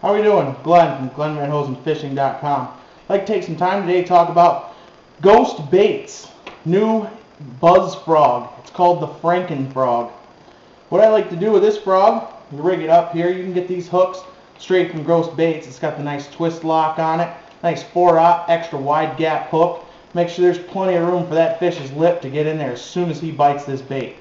How are we doing? Glenn from GlennRedHosenFishing.com. I'd like to take some time today to talk about ghost baits, new buzz frog. It's called the frankenz frog. What I like to do with this frog, you rig it up here. You can get these hooks straight from Ghost Baits. It's got the nice twist lock on it, nice 4/0 extra wide gap hook. Make sure there's plenty of room for that fish's lip to get in there as soon as he bites this bait.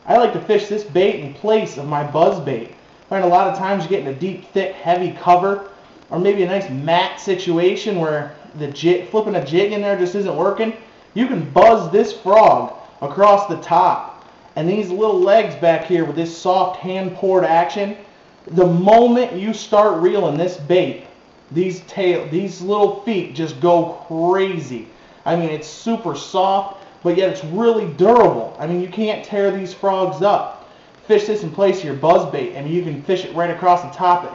I like to fish this bait in place of my buzz bait. I find a lot of times you get in a deep, thick, heavy cover, or maybe a nice mat situation where the flipping a jig in there just isn't working. You can buzz this frog across the top, and these little legs back here with this soft hand-poured action, the moment you start reeling this bait, these little feet just go crazy. I mean, it's super soft, but yet it's really durable. I mean, you can't tear these frogs up. Fish this in place of your buzz bait. I mean, you can fish it right across the top of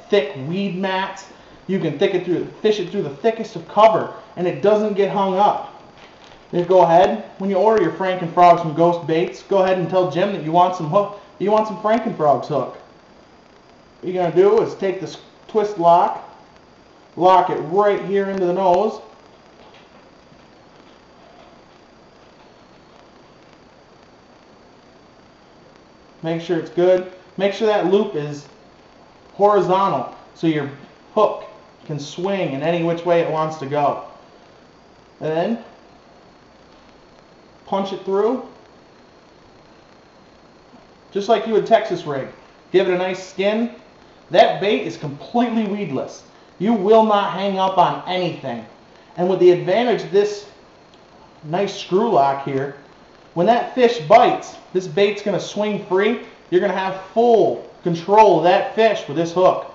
thick weed mats. You can fish it through the thickest of cover, and it doesn't get hung up. Then go ahead, when you order your frankenz frogs from Ghost Baits, go ahead and tell Jim that you want some frankenz frogs hook. What you're going to do is take this twist lock, lock it right here into the nose. Make sure it's good. Make sure that loop is horizontal so your hook can swing in any which way it wants to go. And then punch it through just like you would Texas rig. Give it a nice skin. That bait is completely weedless. You will not hang up on anything. And with the advantage of this nice screw lock here, when that fish bites, this bait's going to swing free. You're going to have full control of that fish with this hook.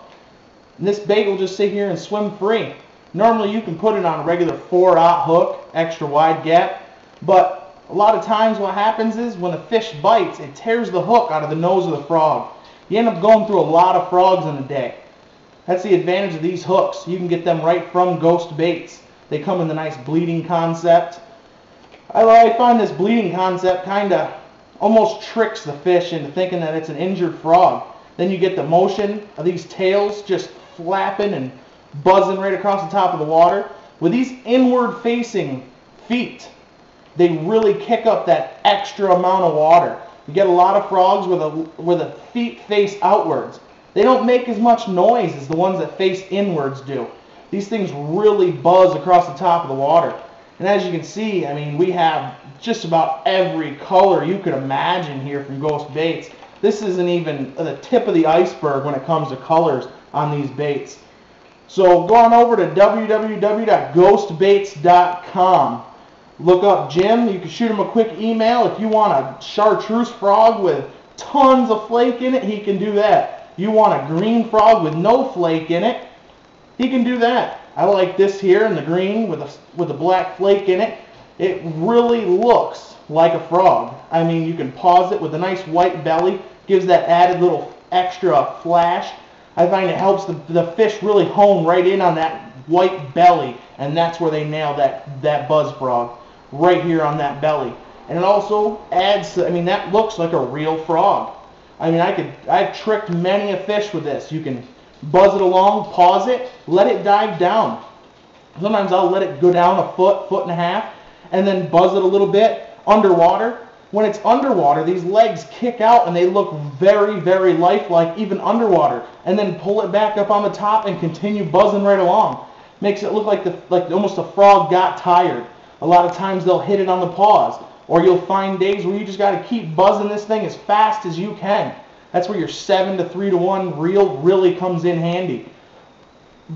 And this bait will just sit here and swim free. Normally you can put it on a regular 4/0 hook, extra wide gap, but a lot of times what happens is when the fish bites, it tears the hook out of the nose of the frog. You end up going through a lot of frogs in a day. That's the advantage of these hooks. You can get them right from Ghost Baits. They come in the nice bleeding concept. I find this bleeding concept kind of almost tricks the fish into thinking that it's an injured frog. Then you get the motion of these tails just flapping and buzzing right across the top of the water. With these inward facing feet, they really kick up that extra amount of water. You get a lot of frogs with the feet face outwards. They don't make as much noise as the ones that face inwards do. These things really buzz across the top of the water. And as you can see, I mean, we have just about every color you could imagine here from Ghost Baits. This isn't even the tip of the iceberg when it comes to colors on these baits. So go on over to www.ghostbaits.com. Look up Jim. You can shoot him a quick email. If you want a chartreuse frog with tons of flake in it, he can do that. You want a green frog with no flake in it, he can do that. I like this here in the green with a black flake in it. It really looks like a frog. I mean, you can pause it with a nice white belly. Gives that added little extra flash. I find it helps the fish really hone right in on that white belly, and that's where they nail that buzz frog, right here on that belly. And it also adds, I mean, that looks like a real frog. I mean, I've tricked many a fish with this. You can buzz it along, pause it, let it dive down. Sometimes I'll let it go down a foot, foot and a half, and then buzz it a little bit underwater. When it's underwater, these legs kick out and they look very, very lifelike even underwater. And then pull it back up on the top and continue buzzing right along. Makes it look like almost a frog got tired. A lot of times they'll hit it on the paws. Or you'll find days where you just got to keep buzzing this thing as fast as you can. That's where your 7 to 3 to 1 reel really comes in handy.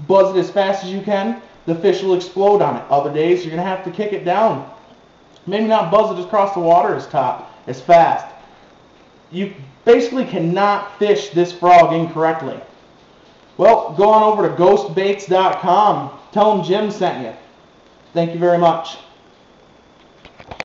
Buzz it as fast as you can, the fish will explode on it. Other days you're going to have to kick it down. Maybe not buzz it across the water as fast. You basically cannot fish this frog incorrectly. Well, go on over to ghostbaits.com. Tell them Jim sent you. Thank you very much.